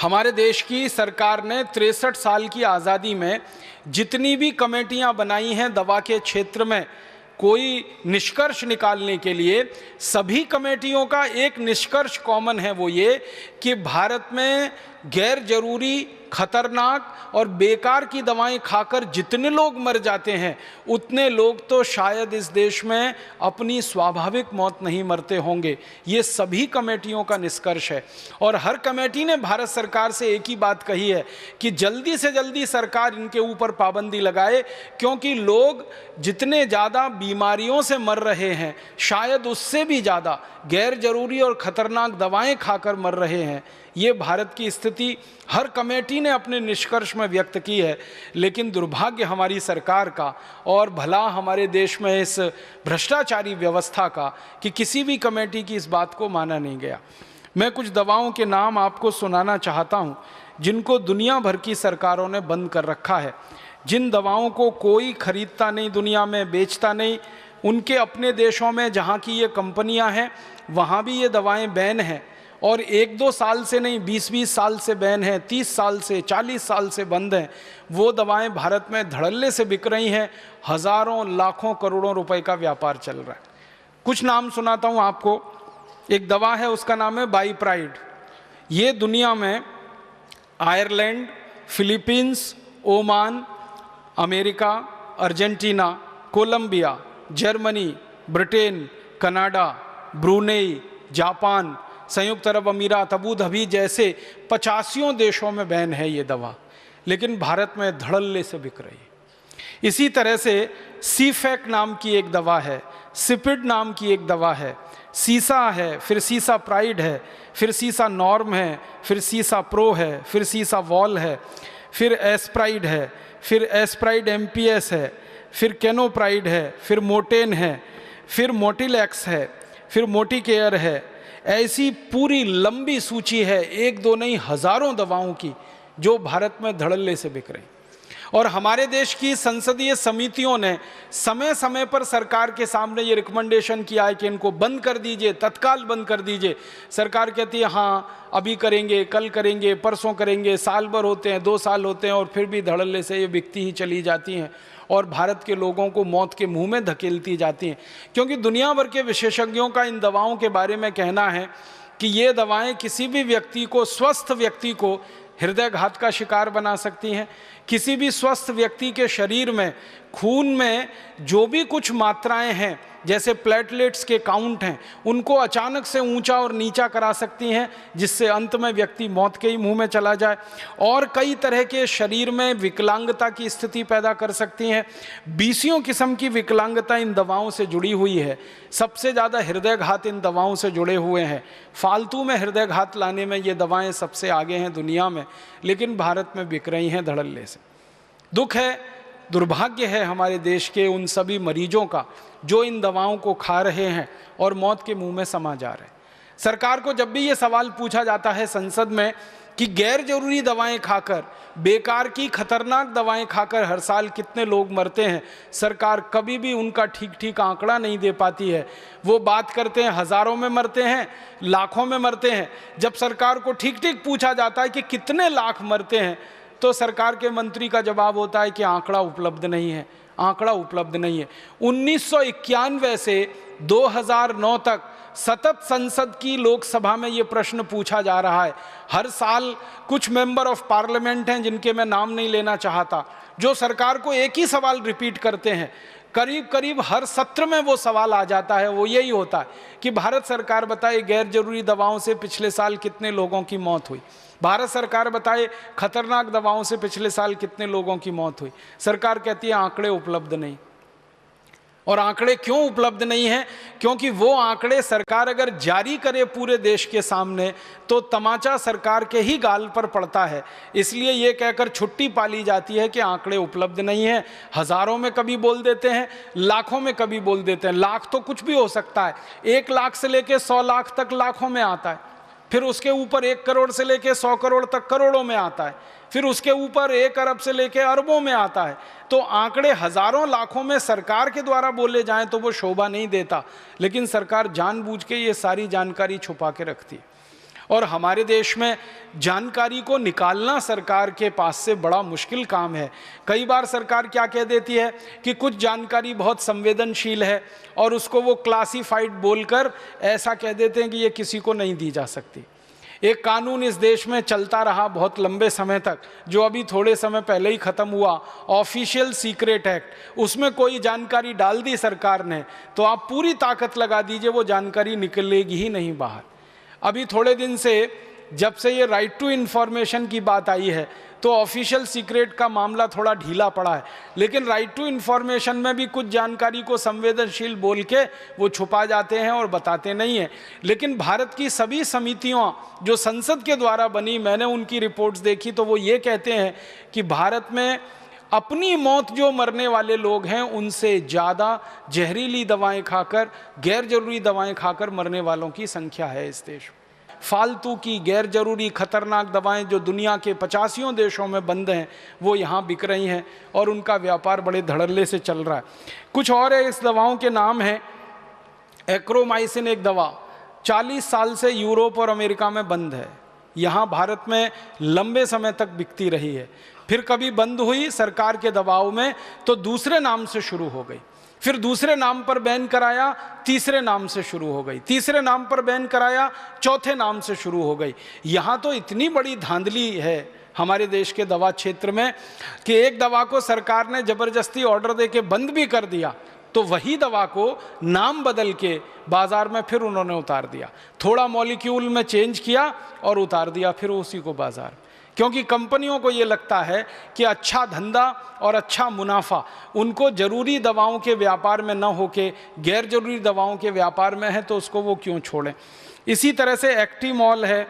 हमारे देश की सरकार ने 63 साल की आज़ादी में जितनी भी कमेटियां बनाई हैं दवा के क्षेत्र में कोई निष्कर्ष निकालने के लिए, सभी कमेटियों का एक निष्कर्ष कॉमन है, वो ये कि भारत में गैर जरूरी, खतरनाक और बेकार की दवाएं खाकर जितने लोग मर जाते हैं उतने लोग तो शायद इस देश में अपनी स्वाभाविक मौत नहीं मरते होंगे। ये सभी कमेटियों का निष्कर्ष है। और हर कमेटी ने भारत सरकार से एक ही बात कही है कि जल्दी से जल्दी सरकार इनके ऊपर पाबंदी लगाए, क्योंकि लोग जितने ज़्यादा बीमारियों से मर रहे हैं शायद उससे भी ज़्यादा गैर जरूरी और ख़तरनाक दवाएं खाकर मर रहे हैं। ये भारत की स्थिति हर कमेटी ने अपने निष्कर्ष में व्यक्त की है। लेकिन दुर्भाग्य हमारी सरकार का और भला हमारे देश में इस भ्रष्टाचारी व्यवस्था का कि किसी भी कमेटी की इस बात को माना नहीं गया। मैं कुछ दवाओं के नाम आपको सुनाना चाहता हूँ जिनको दुनिया भर की सरकारों ने बंद कर रखा है, जिन दवाओं को कोई खरीदता नहीं, दुनिया में बेचता नहीं। उनके अपने देशों में जहाँ की ये कंपनियाँ हैं वहाँ भी ये दवाएँ बैन हैं, और 1-2 साल से नहीं, 20-20 साल से बैन है, 30 साल से, 40 साल से बंद हैं। वो दवाएं भारत में धड़ल्ले से बिक रही हैं, हज़ारों लाखों करोड़ों रुपए का व्यापार चल रहा है। कुछ नाम सुनाता हूँ आपको। एक दवा है, उसका नाम है बाईप्राइड। ये दुनिया में Ireland, Philippines, Oman, America, Argentina, Colombia, Germany, Britain, Canada, Brunei, Japan, संयुक्त अरब अमीरात, अबू धाबी जैसे 85 देशों में बैन है ये दवा, लेकिन भारत में धड़ल्ले से बिक रही है। इसी तरह से सीफेक नाम की एक दवा है, सिपिड नाम की एक दवा है, सीसा है, फिर सीसा प्राइड है, फिर सीसा नॉर्म है, फिर सीसा प्रो है, फिर सीसा वॉल है, फिर एस्प्राइड है, फिर एस्प्राइड एमपीएस है, फिर कैनोप्राइड है, फिर मोटेन है, फिर मोटिलैक्स है, फिर मोटिकेयर है। ऐसी पूरी लंबी सूची है, 1-2 नहीं, हज़ारों दवाओं की जो भारत में धड़ल्ले से बिक रही। और हमारे देश की संसदीय समितियों ने समय समय पर सरकार के सामने ये रिकमेंडेशन किया है कि इनको बंद कर दीजिए, तत्काल बंद कर दीजिए। सरकार कहती है हाँ अभी करेंगे, कल करेंगे, परसों करेंगे, साल भर होते हैं, 2 साल होते हैं और फिर भी धड़ल्ले से ये बिकती ही चली जाती हैं और भारत के लोगों को मौत के मुंह में धकेलती जाती हैं। क्योंकि दुनिया भर के विशेषज्ञों का इन दवाओं के बारे में कहना है कि ये दवाएं किसी भी व्यक्ति को, स्वस्थ व्यक्ति को हृदयघात का शिकार बना सकती हैं। किसी भी स्वस्थ व्यक्ति के शरीर में, खून में जो भी कुछ मात्राएं हैं, जैसे प्लेटलेट्स के काउंट हैं, उनको अचानक से ऊंचा और नीचा करा सकती हैं, जिससे अंत में व्यक्ति मौत के ही मुंह में चला जाए। और कई तरह के शरीर में विकलांगता की स्थिति पैदा कर सकती हैं। 20 किस्म की विकलांगता इन दवाओं से जुड़ी हुई है। सबसे ज़्यादा हृदयघात इन दवाओं से जुड़े हुए हैं। फालतू में हृदयघात लाने में ये दवाएँ सबसे आगे हैं दुनिया में, लेकिन भारत में बिक रही हैं धड़ल्ले से। दुख है, दुर्भाग्य है हमारे देश के उन सभी मरीजों का जो इन दवाओं को खा रहे हैं और मौत के मुंह में समा जा रहे हैं। सरकार को जब भी ये सवाल पूछा जाता है संसद में कि गैर जरूरी दवाएं खाकर, बेकार की खतरनाक दवाएं खाकर हर साल कितने लोग मरते हैं, सरकार कभी भी उनका ठीक आंकड़ा नहीं दे पाती है। वो बात करते हैं हज़ारों में मरते हैं, लाखों में मरते हैं। जब सरकार को ठीक पूछा जाता है कि कितने लाख मरते हैं, तो सरकार के मंत्री का जवाब होता है कि आंकड़ा उपलब्ध नहीं है, आंकड़ा उपलब्ध नहीं है। 1991 से 2009 तक सतत संसद की लोकसभा में ये प्रश्न पूछा जा रहा है। हर साल कुछ मेंबर ऑफ पार्लियामेंट हैं जिनके मैं नाम नहीं लेना चाहता, जो सरकार को एक ही सवाल रिपीट करते हैं। करीब हर सत्र में वो सवाल आ जाता है, वो यही होता है कि भारत सरकार बताए गैर जरूरी दवाओं से पिछले साल कितने लोगों की मौत हुई। भारत सरकार बताए खतरनाक दवाओं से पिछले साल कितने लोगों की मौत हुई। सरकार कहती है आंकड़े उपलब्ध नहीं। और आंकड़े क्यों उपलब्ध नहीं हैं? क्योंकि वो आंकड़े सरकार अगर जारी करे पूरे देश के सामने तो तमाचा सरकार के ही गाल पर पड़ता है। इसलिए ये कहकर छुट्टी पाली जाती है कि आंकड़े उपलब्ध नहीं हैं। हज़ारों में कभी बोल देते हैं, लाखों में कभी बोल देते हैं। लाख तो कुछ भी हो सकता है, 1 लाख से लेकर 100 लाख तक लाखों में आता है, फिर उसके ऊपर 1 करोड़ से लेकर 100 करोड़ तक करोड़ों में आता है, फिर उसके ऊपर 1 अरब से लेकर अरबों में आता है। तो आंकड़े हज़ारों लाखों में सरकार के द्वारा बोले जाएं तो वो शोभा नहीं देता, लेकिन सरकार जानबूझ के ये सारी जानकारी छुपा के रखती है। और हमारे देश में जानकारी को निकालना सरकार के पास से बड़ा मुश्किल काम है। कई बार सरकार क्या कह देती है कि कुछ जानकारी बहुत संवेदनशील है और उसको वो क्लासिफाइड बोलकर ऐसा कह देते हैं कि ये किसी को नहीं दी जा सकती। एक कानून इस देश में चलता रहा बहुत लंबे समय तक, जो अभी थोड़े समय पहले ही ख़त्म हुआ, ऑफिशियल सीक्रेट एक्ट। उसमें कोई जानकारी डाल दी सरकार ने तो आप पूरी ताकत लगा दीजिए वो जानकारी निकलेगी ही नहीं बाहर। अभी थोड़े दिन से जब से ये राइट टू इन्फॉर्मेशन की बात आई है तो ऑफिशियल सीक्रेट का मामला थोड़ा ढीला पड़ा है, लेकिन राइट टू इन्फॉर्मेशन में भी कुछ जानकारी को संवेदनशील बोल के वो छुपा जाते हैं और बताते नहीं हैं। लेकिन भारत की सभी समितियां जो संसद के द्वारा बनी, मैंने उनकी रिपोर्ट्स देखी तो वो ये कहते हैं कि भारत में अपनी मौत जो मरने वाले लोग हैं उनसे ज़्यादा जहरीली दवाएं खाकर, गैर जरूरी दवाएं खाकर मरने वालों की संख्या है इस देश में। फालतू की गैर जरूरी खतरनाक दवाएं जो दुनिया के 85 देशों में बंद हैं वो यहाँ बिक रही हैं और उनका व्यापार बड़े धड़ल्ले से चल रहा है। कुछ और है, इस दवाओं के नाम हैं एक्रोमाइसिन। एक दवा 40 साल से यूरोप और अमेरिका में बंद है, यहाँ भारत में लंबे समय तक बिकती रही है। फिर कभी बंद हुई सरकार के दबाव में तो दूसरे नाम से शुरू हो गई, फिर दूसरे नाम पर बैन कराया, तीसरे नाम से शुरू हो गई, तीसरे नाम पर बैन कराया, चौथे नाम से शुरू हो गई। यहाँ तो इतनी बड़ी धांधली है हमारे देश के दवा क्षेत्र में कि एक दवा को सरकार ने जबरदस्ती ऑर्डर देके बंद भी कर दिया तो वही दवा को नाम बदल के बाजार में फिर उन्होंने उतार दिया, थोड़ा मॉलिक्यूल में चेंज किया और उतार दिया फिर उसी को बाजार। क्योंकि कंपनियों को ये लगता है कि अच्छा धंधा और अच्छा मुनाफा उनको जरूरी दवाओं के व्यापार में न होके गैर जरूरी दवाओं के व्यापार में है, तो उसको वो क्यों छोड़ें। इसी तरह से एक्टिमॉल है,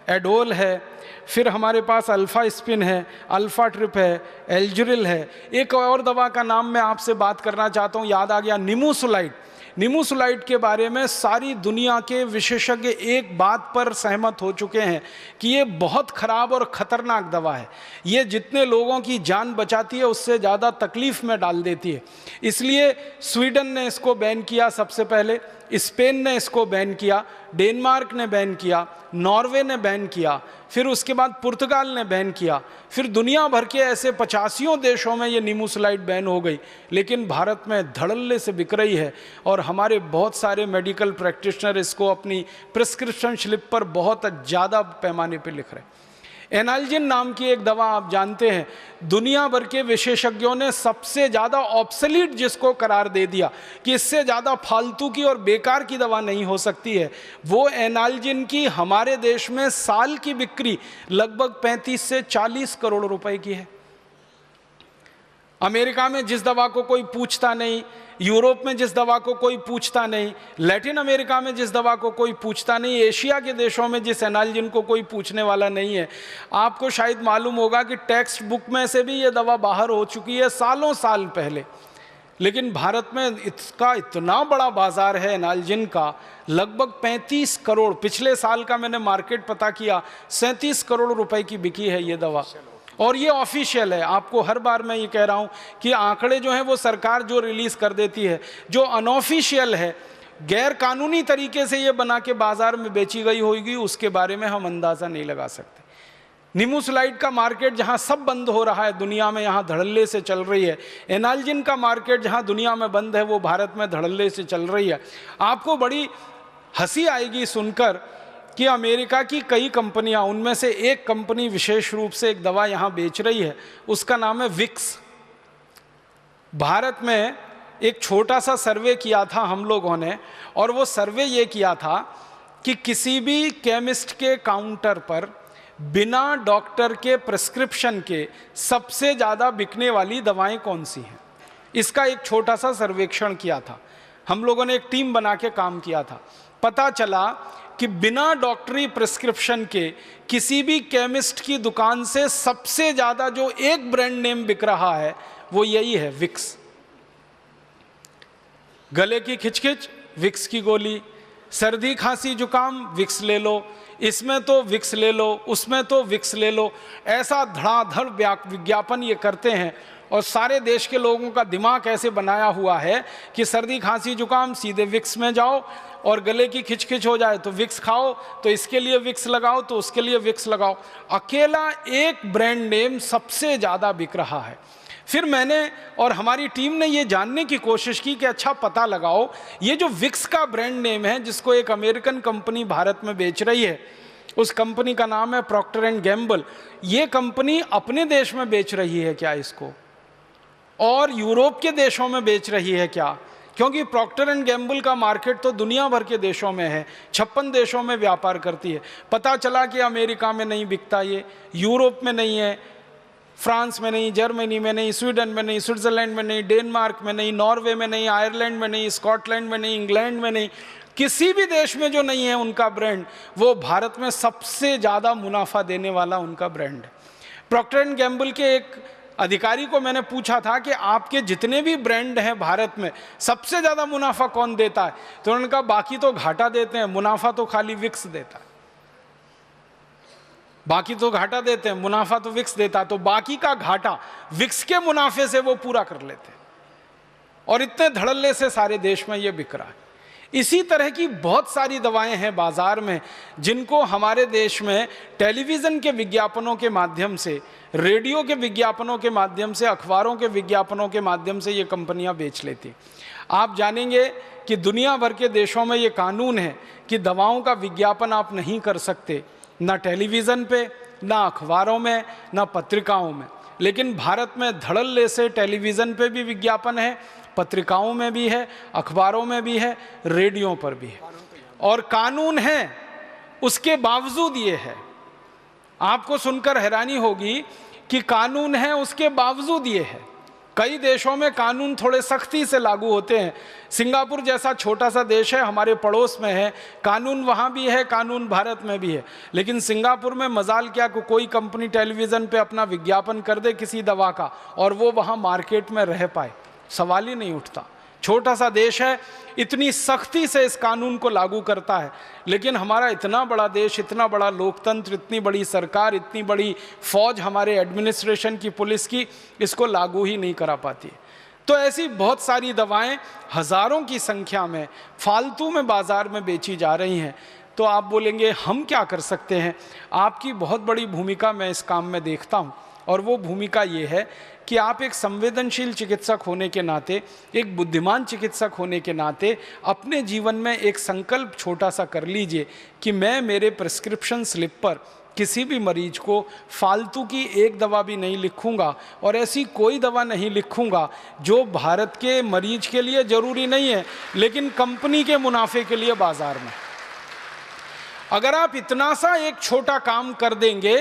एडोल है, फिर हमारे पास अल्फा स्पिन है, अल्फा ट्रिप है, एल्जुरिल है। एक और दवा का नाम मैं आपसे बात करना चाहता हूँ, याद आ गया, निमोसुलाइड। निमोसुलाइड के बारे में सारी दुनिया के विशेषज्ञ एक बात पर सहमत हो चुके हैं कि ये बहुत खराब और ख़तरनाक दवा है। ये जितने लोगों की जान बचाती है उससे ज़्यादा तकलीफ़ में डाल देती है। इसलिए स्वीडन ने इसको बैन किया सबसे पहले, स्पेन ने इसको बैन किया, डेनमार्क ने बैन किया, नॉर्वे ने बैन किया, फिर उसके बाद पुर्तगाल ने बैन किया, फिर दुनिया भर के ऐसे 85 देशों में ये निमोसुलाइड बैन हो गई। लेकिन भारत में धड़ल्ले से बिक रही है और हमारे बहुत सारे मेडिकल प्रैक्टिशनर इसको अपनी प्रिस्क्रिप्शन स्लिप पर बहुत ज़्यादा पैमाने पर लिख रहे हैं। एनाल्जिन नाम की एक दवा आप जानते हैं, दुनिया भर के विशेषज्ञों ने सबसे ज़्यादा ऑब्सोलीट जिसको करार दे दिया कि इससे ज़्यादा फालतू की और बेकार की दवा नहीं हो सकती है, वो एनाल्जिन की हमारे देश में साल की बिक्री लगभग 35 से 40 करोड़ रुपए की है। अमेरिका में जिस दवा को कोई पूछता नहीं, यूरोप में जिस दवा को कोई पूछता नहीं, लैटिन अमेरिका में जिस दवा को कोई पूछता नहीं, एशिया के देशों में जिस एनाल्जिन को कोई पूछने वाला नहीं है। आपको शायद मालूम होगा कि टेक्स्ट बुक में से भी ये दवा बाहर हो चुकी है सालों साल पहले, लेकिन भारत में इसका इतना बड़ा बाजार है एनाल्जिन का, लगभग 35 करोड़। पिछले साल का मैंने मार्केट पता किया, 37 करोड़ रुपए की बिकी है ये दवा। और ये ऑफिशियल है, आपको हर बार मैं ये कह रहा हूँ कि आंकड़े जो हैं वो सरकार जो रिलीज़ कर देती है, जो अनऑफिशियल है, गैर कानूनी तरीके से ये बना के बाज़ार में बेची गई होगी, उसके बारे में हम अंदाज़ा नहीं लगा सकते। निमोसुलाइड का मार्केट जहाँ सब बंद हो रहा है दुनिया में, यहाँ धड़ल्ले से चल रही है। एनाल्जिन का मार्केट जहाँ दुनिया में बंद है वो भारत में धड़ल्ले से चल रही है। आपको बड़ी हंसी आएगी सुनकर कि अमेरिका की कई कंपनियां, उनमें से एक कंपनी विशेष रूप से एक दवा यहाँ बेच रही है, उसका नाम है विक्स। भारत में एक छोटा सा सर्वे किया था हम लोगों ने, और वो सर्वे ये किया था कि किसी भी केमिस्ट के काउंटर पर बिना डॉक्टर के प्रिस्क्रिप्शन के सबसे ज़्यादा बिकने वाली दवाएं कौन सी हैं, इसका एक छोटा सा सर्वेक्षण किया था। हम लोगों ने एक टीम बना के काम किया था। पता चला कि बिना डॉक्टरी प्रिस्क्रिप्शन के किसी भी केमिस्ट की दुकान से सबसे ज़्यादा जो एक ब्रांड नेम बिक रहा है वो यही है, विक्स। गले की खिचखिच, विक्स की गोली, सर्दी खांसी जुकाम, विक्स ले लो, इसमें तो विक्स ले लो, उसमें तो विक्स ले लो, ऐसा धड़ाधड़ विज्ञापन ये करते हैं और सारे देश के लोगों का दिमाग ऐसे बनाया हुआ है कि सर्दी खांसी जुकाम सीधे विक्स में जाओ, और गले की खिचखिच हो जाए तो विक्स खाओ, तो इसके लिए विक्स लगाओ, तो उसके लिए विक्स लगाओ। अकेला एक ब्रांड नेम सबसे ज़्यादा बिक रहा है। फिर मैंने और हमारी टीम ने ये जानने की कोशिश की कि अच्छा पता लगाओ, ये जो विक्स का ब्रांड नेम है जिसको एक अमेरिकन कंपनी भारत में बेच रही है, उस कंपनी का नाम है प्रॉक्टर एंड गैम्बल, ये कंपनी अपने देश में बेच रही है क्या इसको, और यूरोप के देशों में बेच रही है क्या? क्योंकि प्रॉक्टर एंड गैम्बल का मार्केट तो दुनिया भर के देशों में है, 56 देशों में व्यापार करती है। पता चला कि अमेरिका में नहीं बिकता, ये यूरोप में नहीं है, फ्रांस में नहीं, जर्मनी में नहीं, स्वीडन में नहीं, स्विट्जरलैंड में नहीं, डेनमार्क में नहीं, नॉर्वे में नहीं, आयरलैंड में नहीं, स्कॉटलैंड में नहीं, इंग्लैंड में नहीं, किसी भी देश में जो नहीं है उनका ब्रांड, वो भारत में सबसे ज़्यादा मुनाफा देने वाला उनका ब्रांड है। प्रॉक्टर एंड गैम्बल के एक अधिकारी को मैंने पूछा था कि आपके जितने भी ब्रांड हैं भारत में सबसे ज़्यादा मुनाफा कौन देता है, तो उन्होंने कहा बाकी तो घाटा देते हैं, मुनाफा तो खाली विक्स देता है। बाकी तो घाटा देते हैं, मुनाफा तो विक्स देता है, तो बाकी का घाटा विक्स के मुनाफे से वो पूरा कर लेते हैं, और इतने धड़ल्ले से सारे देश में ये बिक रहा है। इसी तरह की बहुत सारी दवाएं हैं बाजार में जिनको हमारे देश में टेलीविज़न के विज्ञापनों के माध्यम से, रेडियो के विज्ञापनों के माध्यम से, अखबारों के विज्ञापनों के माध्यम से ये कंपनियां बेच लेती। आप जानेंगे कि दुनिया भर के देशों में ये कानून है कि दवाओं का विज्ञापन आप नहीं कर सकते, ना टेलीविज़न पे, ना अखबारों में, ना पत्रिकाओं में। लेकिन भारत में धड़ल्ले से टेलीविज़न पे भी विज्ञापन है, पत्रिकाओं में भी है, अखबारों में भी है, रेडियो पर भी है, और कानून है, उसके बावजूद ये है। आपको सुनकर हैरानी होगी कि कानून है उसके बावजूद ये है। कई देशों में कानून थोड़े सख्ती से लागू होते हैं। सिंगापुर जैसा छोटा सा देश है, हमारे पड़ोस में है, कानून वहाँ भी है, कानून भारत में भी है, लेकिन सिंगापुर में मजाल क्या को कोई कंपनी टेलीविज़न पे अपना विज्ञापन कर दे किसी दवा का और वो वहाँ मार्केट में रह पाए, सवाल ही नहीं उठता। छोटा सा देश है, इतनी सख्ती से इस कानून को लागू करता है, लेकिन हमारा इतना बड़ा देश, इतना बड़ा लोकतंत्र, इतनी बड़ी सरकार, इतनी बड़ी फौज हमारे एडमिनिस्ट्रेशन की, पुलिस की, इसको लागू ही नहीं करा पाती। तो ऐसी बहुत सारी दवाएं हज़ारों की संख्या में फालतू में बाज़ार में बेची जा रही हैं। तो आप बोलेंगे हम क्या कर सकते हैं? आपकी बहुत बड़ी भूमिका मैं इस काम में देखता हूँ, और वो भूमिका ये है कि आप एक संवेदनशील चिकित्सक होने के नाते, एक बुद्धिमान चिकित्सक होने के नाते अपने जीवन में एक संकल्प छोटा सा कर लीजिए कि मैं मेरे प्रिस्क्रिप्शन स्लिप पर किसी भी मरीज को फालतू की एक दवा भी नहीं लिखूंगा, और ऐसी कोई दवा नहीं लिखूंगा जो भारत के मरीज के लिए ज़रूरी नहीं है लेकिन कंपनी के मुनाफे के लिए बाजार में। अगर आप इतना सा एक छोटा काम कर देंगे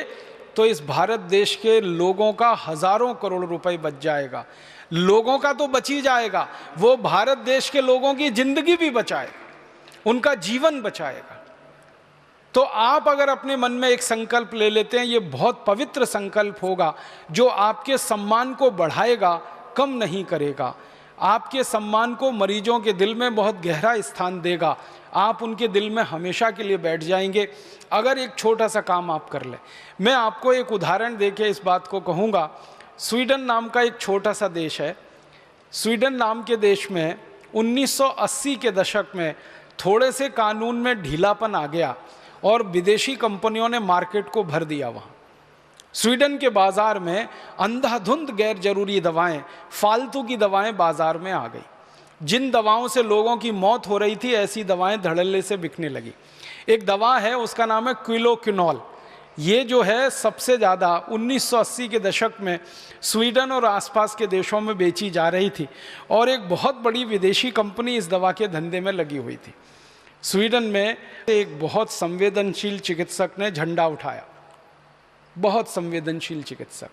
तो इस भारत देश के लोगों का हज़ारों करोड़ रुपए बच जाएगा। लोगों का तो बच ही जाएगा, वो भारत देश के लोगों की जिंदगी भी बचाएगा, उनका जीवन बचाएगा। तो आप अगर अपने मन में एक संकल्प ले लेते हैं, ये बहुत पवित्र संकल्प होगा जो आपके सम्मान को बढ़ाएगा, कम नहीं करेगा। आपके सम्मान को मरीजों के दिल में बहुत गहरा स्थान देगा। आप उनके दिल में हमेशा के लिए बैठ जाएंगे अगर एक छोटा सा काम आप कर लें। मैं आपको एक उदाहरण देके इस बात को कहूँगा। स्वीडन नाम का एक छोटा सा देश है। स्वीडन नाम के देश में 1980 के दशक में थोड़े से कानून में ढीलापन आ गया और विदेशी कंपनियों ने मार्केट को भर दिया। वहाँ स्वीडन के बाज़ार में अंधाधुंध गैर जरूरी दवाएं, फालतू की दवाएं बाज़ार में आ गई। जिन दवाओं से लोगों की मौत हो रही थी, ऐसी दवाएं धड़ल्ले से बिकने लगी। एक दवा है, उसका नाम है क्विलोक्विनोल। ये जो है सबसे ज़्यादा 1980 के दशक में स्वीडन और आसपास के देशों में बेची जा रही थी, और एक बहुत बड़ी विदेशी कंपनी इस दवा के धंधे में लगी हुई थी। स्वीडन में एक बहुत संवेदनशील चिकित्सक ने झंडा उठाया, बहुत संवेदनशील चिकित्सक,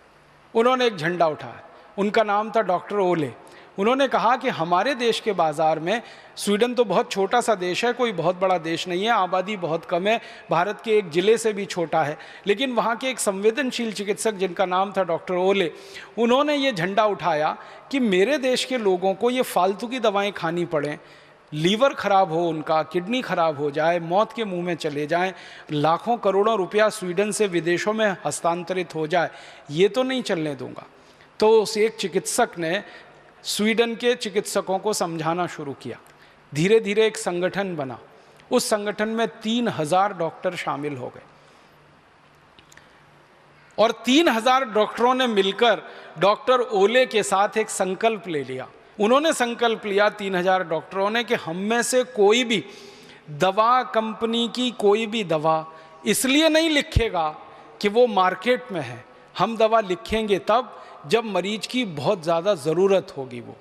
उन्होंने एक झंडा उठाया। उनका नाम था डॉक्टर ओले। उन्होंने कहा कि हमारे देश के बाज़ार में, स्वीडन तो बहुत छोटा सा देश है, कोई बहुत बड़ा देश नहीं है, आबादी बहुत कम है, भारत के एक ज़िले से भी छोटा है, लेकिन वहाँ के एक संवेदनशील चिकित्सक जिनका नाम था डॉक्टर ओले, उन्होंने ये झंडा उठाया कि मेरे देश के लोगों को ये फालतू की दवाएं खानी पड़ें, लीवर ख़राब हो उनका, किडनी ख़राब हो जाए, मौत के मुंह में चले जाएं, लाखों करोड़ों रुपया स्वीडन से विदेशों में हस्तांतरित हो जाए, ये तो नहीं चलने दूंगा। तो उस एक चिकित्सक ने स्वीडन के चिकित्सकों को समझाना शुरू किया। धीरे धीरे एक संगठन बना। उस संगठन में 3000 डॉक्टर शामिल हो गए और 3000 डॉक्टरों ने मिलकर डॉक्टर ओले के साथ एक संकल्प ले लिया। उन्होंने संकल्प लिया 3000 डॉक्टरों ने कि हम में से कोई भी दवा कंपनी की कोई भी दवा इसलिए नहीं लिखेगा कि वो मार्केट में है। हम दवा लिखेंगे तब जब मरीज की बहुत ज़्यादा ज़रूरत होगी। वो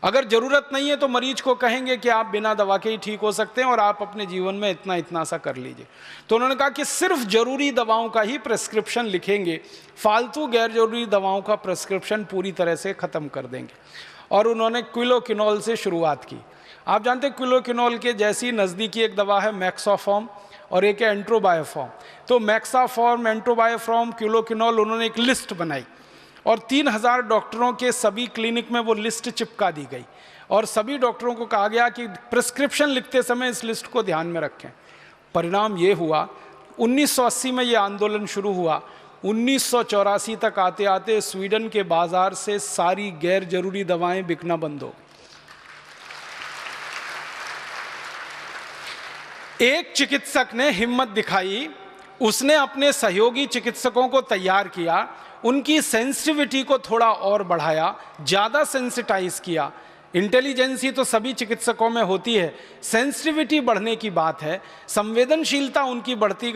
अगर ज़रूरत नहीं है तो मरीज को कहेंगे कि आप बिना दवा के ही ठीक हो सकते हैं और आप अपने जीवन में इतना इतना सा कर लीजिए। तो उन्होंने कहा कि सिर्फ ज़रूरी दवाओं का ही प्रेस्क्रिप्शन लिखेंगे, फालतू गैर जरूरी दवाओं का प्रेस्क्रिप्शन पूरी तरह से ख़त्म कर देंगे। और उन्होंने क्विलोकिनोल से शुरुआत की। आप जानते हैं क्विलोकिनोल के जैसी नज़दीकी एक दवा है मैक्सोफॉर्म और एक है एंट्रोबायोफॉर्म। तो मैक्साफॉर्म, एंट्रोबायोफॉर्म, क्विलोकिनोल, उन्होंने एक लिस्ट बनाई और 3000 डॉक्टरों के सभी क्लिनिक में वो लिस्ट चिपका दी गई और सभी डॉक्टरों को कहा गया कि प्रिस्क्रिप्शन लिखते समय इस लिस्ट को ध्यान में रखें। परिणाम ये हुआ, 1980 में ये आंदोलन शुरू हुआ, 1984 तक आते आते स्वीडन के बाजार से सारी गैर जरूरी दवाएं बिकना बंद हो गई। एक चिकित्सक ने हिम्मत दिखाई, उसने अपने सहयोगी चिकित्सकों को तैयार किया, उनकी सेंसिटिविटी को थोड़ा और बढ़ाया, ज़्यादा सेंसिटाइज किया। इंटेलिजेंसी तो सभी चिकित्सकों में होती है, सेंसिटिविटी बढ़ने की बात है, संवेदनशीलता उनकी बढ़ती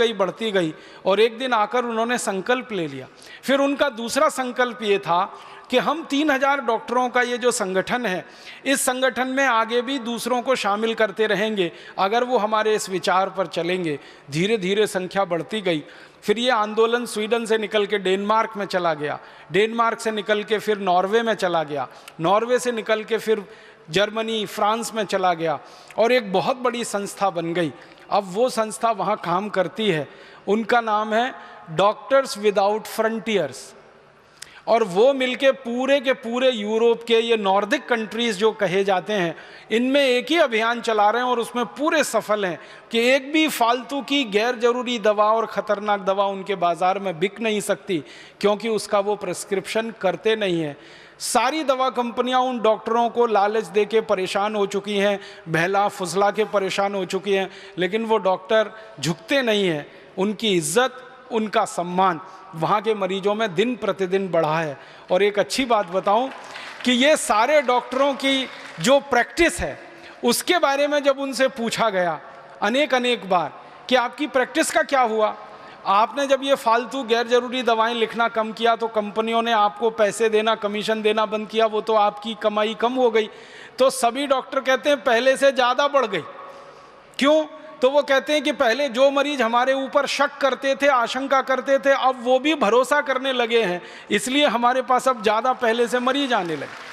गई और एक दिन आकर उन्होंने संकल्प ले लिया। फिर उनका दूसरा संकल्प ये था कि हम 3000 डॉक्टरों का ये जो संगठन है, इस संगठन में आगे भी दूसरों को शामिल करते रहेंगे अगर वो हमारे इस विचार पर चलेंगे। धीरे धीरे संख्या बढ़ती गई। फिर ये आंदोलन स्वीडन से निकल के डेनमार्क में चला गया, डेनमार्क से निकल के फिर नॉर्वे में चला गया, नॉर्वे से निकल के फिर जर्मनी, फ्रांस में चला गया और एक बहुत बड़ी संस्था बन गई। अब वो संस्था वहाँ काम करती है, उनका नाम है डॉक्टर्स विदाउट फ्रंटियर्स। और वो मिलके पूरे के पूरे यूरोप के ये नॉर्दिक कंट्रीज़ जो कहे जाते हैं, इनमें एक ही अभियान चला रहे हैं और उसमें पूरे सफल हैं कि एक भी फालतू की गैर जरूरी दवा और ख़तरनाक दवा उनके बाज़ार में बिक नहीं सकती, क्योंकि उसका वो प्रिस्क्रिप्शन करते नहीं हैं। सारी दवा कंपनियां उन डॉक्टरों को लालच दे के परेशान हो चुकी हैं, बहला फुसला के परेशान हो चुकी हैं, लेकिन वो डॉक्टर झुकते नहीं हैं। उनकी इज्जत, उनका सम्मान वहाँ के मरीजों में दिन प्रतिदिन बढ़ा है। और एक अच्छी बात बताऊं कि ये सारे डॉक्टरों की जो प्रैक्टिस है उसके बारे में जब उनसे पूछा गया अनेक बार कि आपकी प्रैक्टिस का क्या हुआ, आपने जब ये फालतू गैर जरूरी दवाएं लिखना कम किया तो कंपनियों ने आपको पैसे देना, कमीशन देना बंद किया, वो तो आपकी कमाई कम हो गई। तो सभी डॉक्टर कहते हैं पहले से ज़्यादा बढ़ गई। क्यों? तो वो कहते हैं कि पहले जो मरीज हमारे ऊपर शक करते थे, आशंका करते थे, अब वो भी भरोसा करने लगे हैं, इसलिए हमारे पास अब ज़्यादा पहले से मरीज आने लगे।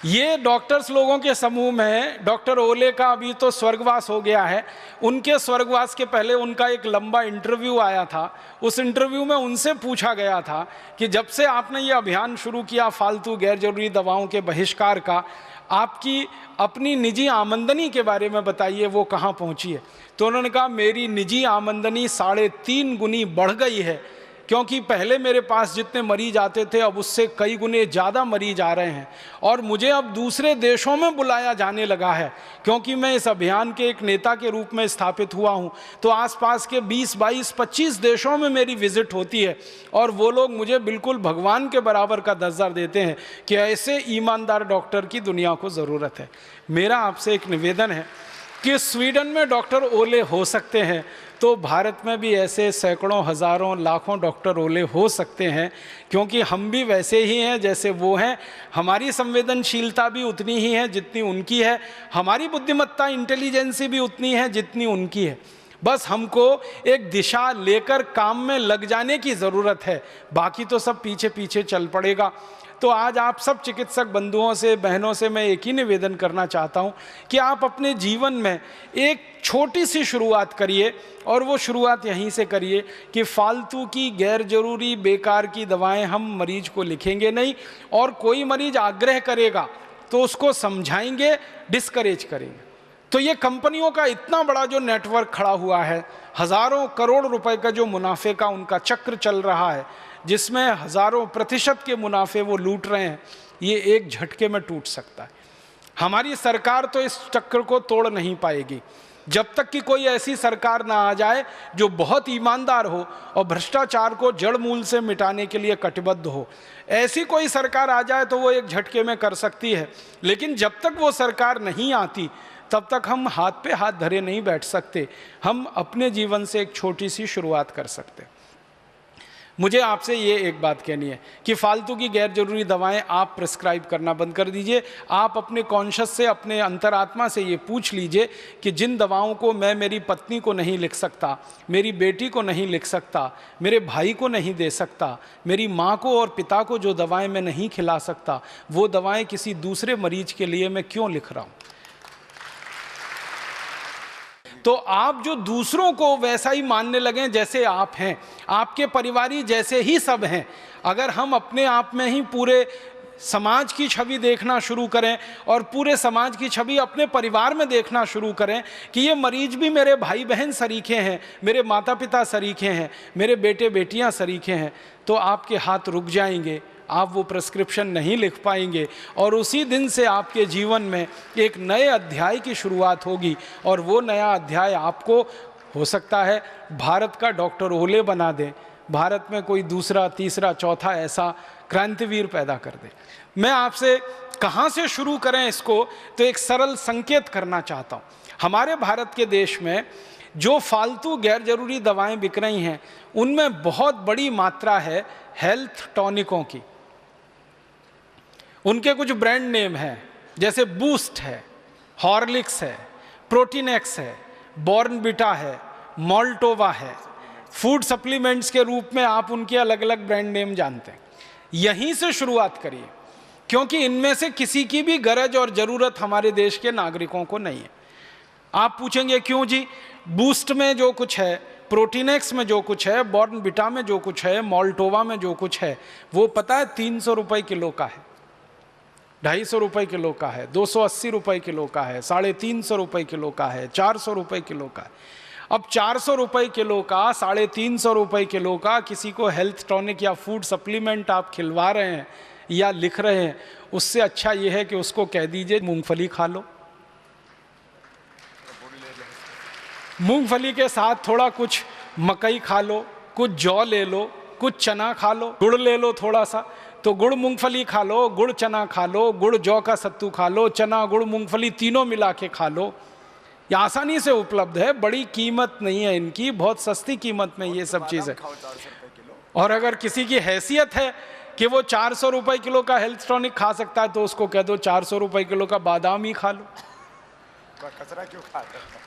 ये डॉक्टर्स लोगों के समूह में डॉक्टर ओले का अभी तो स्वर्गवास हो गया है, उनके स्वर्गवास के पहले उनका एक लंबा इंटरव्यू आया था। उस इंटरव्यू में उनसे पूछा गया था कि जब से आपने ये अभियान शुरू किया फालतू गैर जरूरी दवाओं के बहिष्कार का, आपकी अपनी निजी आमदनी के बारे में बताइए, वो कहाँ पहुँची है। तो उन्होंने कहा मेरी निजी आमदनी 3.5 गुनी बढ़ गई है, क्योंकि पहले मेरे पास जितने मरीज आते थे अब उससे कई गुने ज़्यादा मरीज आ रहे हैं और मुझे अब दूसरे देशों में बुलाया जाने लगा है, क्योंकि मैं इस अभियान के एक नेता के रूप में स्थापित हुआ हूं। तो आसपास के 20, 22, 25 देशों में मेरी विजिट होती है और वो लोग मुझे बिल्कुल भगवान के बराबर का दर्जा देते हैं कि ऐसे ईमानदार डॉक्टर की दुनिया को ज़रूरत है। मेरा आपसे एक निवेदन है कि स्वीडन में डॉक्टर ओले हो सकते हैं तो भारत में भी ऐसे सैकड़ों, हज़ारों, लाखों डॉक्टर ओले हो सकते हैं, क्योंकि हम भी वैसे ही हैं जैसे वो हैं। हमारी संवेदनशीलता भी उतनी ही है जितनी उनकी है, हमारी बुद्धिमत्ता, इंटेलिजेंसी भी उतनी है जितनी उनकी है। बस हमको एक दिशा लेकर काम में लग जाने की ज़रूरत है, बाकी तो सब पीछे पीछे चल पड़ेगा। तो आज आप सब चिकित्सक बंधुओं से, बहनों से मैं एक ही निवेदन करना चाहता हूं कि आप अपने जीवन में एक छोटी सी शुरुआत करिए और वो शुरुआत यहीं से करिए कि फालतू की गैर जरूरी बेकार की दवाएं हम मरीज को लिखेंगे नहीं, और कोई मरीज आग्रह करेगा तो उसको समझाएंगे, डिस्करेज करेंगे। तो ये कंपनियों का इतना बड़ा जो नेटवर्क खड़ा हुआ है, हज़ारों करोड़ रुपए का जो मुनाफे का उनका चक्र चल रहा है, जिसमें हज़ारों प्रतिशत के मुनाफे वो लूट रहे हैं, ये एक झटके में टूट सकता है। हमारी सरकार तो इस चक्र को तोड़ नहीं पाएगी जब तक कि कोई ऐसी सरकार ना आ जाए जो बहुत ईमानदार हो और भ्रष्टाचार को जड़ मूल से मिटाने के लिए कटिबद्ध हो। ऐसी कोई सरकार आ जाए तो वो एक झटके में कर सकती है, लेकिन जब तक वो सरकार नहीं आती तब तक हम हाथ पे हाथ धरे नहीं बैठ सकते। हम अपने जीवन से एक छोटी सी शुरुआत कर सकते। मुझे आपसे ये एक बात कहनी है कि फालतू की गैर जरूरी दवाएं आप प्रिस्क्राइब करना बंद कर दीजिए। आप अपने कॉन्शियस से, अपने अंतरात्मा से ये पूछ लीजिए कि जिन दवाओं को मैं मेरी पत्नी को नहीं लिख सकता, मेरी बेटी को नहीं लिख सकता, मेरे भाई को नहीं दे सकता, मेरी माँ को और पिता को जो दवाएं मैं नहीं खिला सकता, वो दवाएं किसी दूसरे मरीज के लिए मैं क्यों लिख रहा हूँ। तो आप जो दूसरों को वैसा ही मानने लगें जैसे आप हैं, आपके परिवारी जैसे ही सब हैं। अगर हम अपने आप में ही पूरे समाज की छवि देखना शुरू करें और पूरे समाज की छवि अपने परिवार में देखना शुरू करें कि ये मरीज भी मेरे भाई बहन सरीखे हैं, मेरे माता पिता सरीखे हैं, मेरे बेटे बेटियां सरीखे हैं, तो आपके हाथ रुक जाएंगे, आप वो प्रिस्क्रिप्शन नहीं लिख पाएंगे और उसी दिन से आपके जीवन में एक नए अध्याय की शुरुआत होगी। और वो नया अध्याय आपको हो सकता है भारत का डॉक्टर ओले बना दे, भारत में कोई दूसरा तीसरा चौथा ऐसा क्रांतिवीर पैदा कर दे। मैं आपसे कहाँ से शुरू करें इसको, तो एक सरल संकेत करना चाहता हूँ। हमारे भारत के देश में जो फालतू गैर जरूरी दवाएं बिक रही हैं उनमें बहुत बड़ी मात्रा है हेल्थ टॉनिकों की। उनके कुछ ब्रांड नेम हैं, जैसे बूस्ट है, हॉर्लिक्स है, प्रोटीनेक्स है, बॉर्नविटा है, मोल्टोवा है। फूड सप्लीमेंट्स के रूप में आप उनके अलग अलग ब्रांड नेम जानते हैं। यहीं से शुरुआत करिए, क्योंकि इनमें से किसी की भी गरज और ज़रूरत हमारे देश के नागरिकों को नहीं है। आप पूछेंगे क्यों जी? बूस्ट में जो कुछ है, प्रोटीनेक्स में जो कुछ है, बॉर्नविटा में जो कुछ है, मोल्टोवा में जो कुछ है, वो पता है 300 रुपये किलो का है, 250 रुपये किलो का है, 280 रुपये किलो का है, 350 रुपये किलो का है, 400 रुपये किलो का है। अब 400 रुपये किलो का, 350 रुपये किलो का किसी को हेल्थ टॉनिक या फूड सप्लीमेंट आप खिलवा रहे हैं या लिख रहे हैं, उससे अच्छा ये है कि उसको कह दीजिए मूंगफली खा लो। मूंगफली के साथ थोड़ा कुछ मकई खा लो, कुछ जौ ले लो, कुछ चना खा लो, गुड़ ले लो थोड़ा सा, तो गुड़ मूंगफली खा लो, गुड़ चना खा लो, गुड़ जौ का सत्तू खा लो, चना गुड़ मूंगफली तीनों मिला के खा लो। ये आसानी से उपलब्ध है, बड़ी कीमत नहीं है इनकी, बहुत सस्ती कीमत में ये सब चीज़ है। और अगर किसी की हैसियत है कि वो 400 रुपये किलो का हेल्थ टॉनिक खा सकता है, तो उसको कह दो 400 रुपये किलो का बादाम ही खा लो। कचरा क्यों खाते हैं?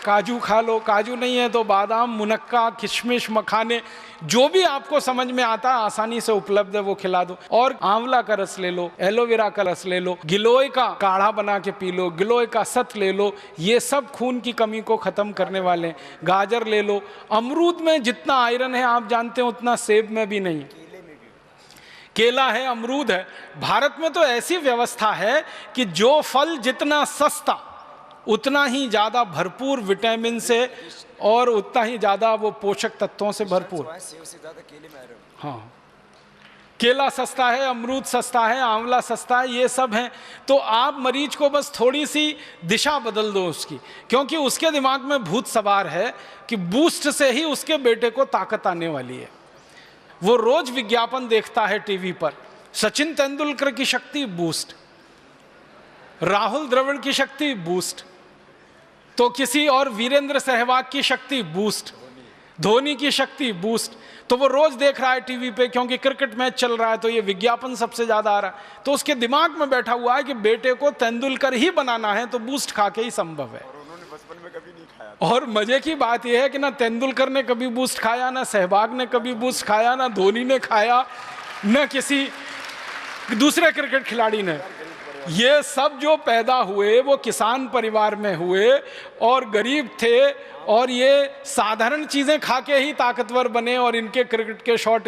काजू खा लो, काजू नहीं है तो बादाम, मुनक्का, किशमिश, मखाने, जो भी आपको समझ में आता है आसानी से उपलब्ध है वो खिला दो। और आंवला का रस ले लो, एलोवेरा का रस ले लो, गिलोय का काढ़ा बना के पी लो, गिलोय का सत ले लो, ये सब खून की कमी को खत्म करने वाले हैं। गाजर ले लो, अमरूद में जितना आयरन है आप जानते हैं उतना सेब में भी नहीं। केला है, अमरूद है। भारत में तो ऐसी व्यवस्था है कि जो फल जितना सस्ता उतना ही ज़्यादा भरपूर विटामिन से और उतना ही ज़्यादा वो पोषक तत्वों से भरपूर। हाँ, केला सस्ता है, अमरूद सस्ता है, आंवला सस्ता है, ये सब हैं। तो आप मरीज को बस थोड़ी सी दिशा बदल दो उसकी, क्योंकि उसके दिमाग में भूत सवार है कि बूस्ट से ही उसके बेटे को ताकत आने वाली है। वो रोज विज्ञापन देखता है टीवी पर, सचिन तेंदुलकर की शक्ति बूस्ट, राहुल द्रविड़ की शक्ति बूस्ट, तो किसी और वीरेंद्र सहवाग की शक्ति बूस्ट, धोनी की शक्ति बूस्ट। तो वो रोज देख रहा है टीवी पे, क्योंकि क्रिकेट मैच चल रहा है तो ये विज्ञापन सबसे ज्यादा आ रहा है। तो उसके दिमाग में बैठा हुआ है कि बेटे को तेंदुलकर ही बनाना है, तो बूस्ट खा के ही संभव है। और उन्होंने बचपन में कभी नहीं खाया। और मजे की बात यह है कि ना तेंदुलकर ने कभी बूस्ट खाया, ना सहवाग ने कभी बूस्ट खाया, ना धोनी ने खाया, न किसी दूसरे क्रिकेट खिलाड़ी ने। ये सब जो पैदा हुए वो किसान परिवार में हुए और गरीब थे, और ये साधारण चीजें खा के ही ताकतवर बने, और इनके क्रिकेट के शॉट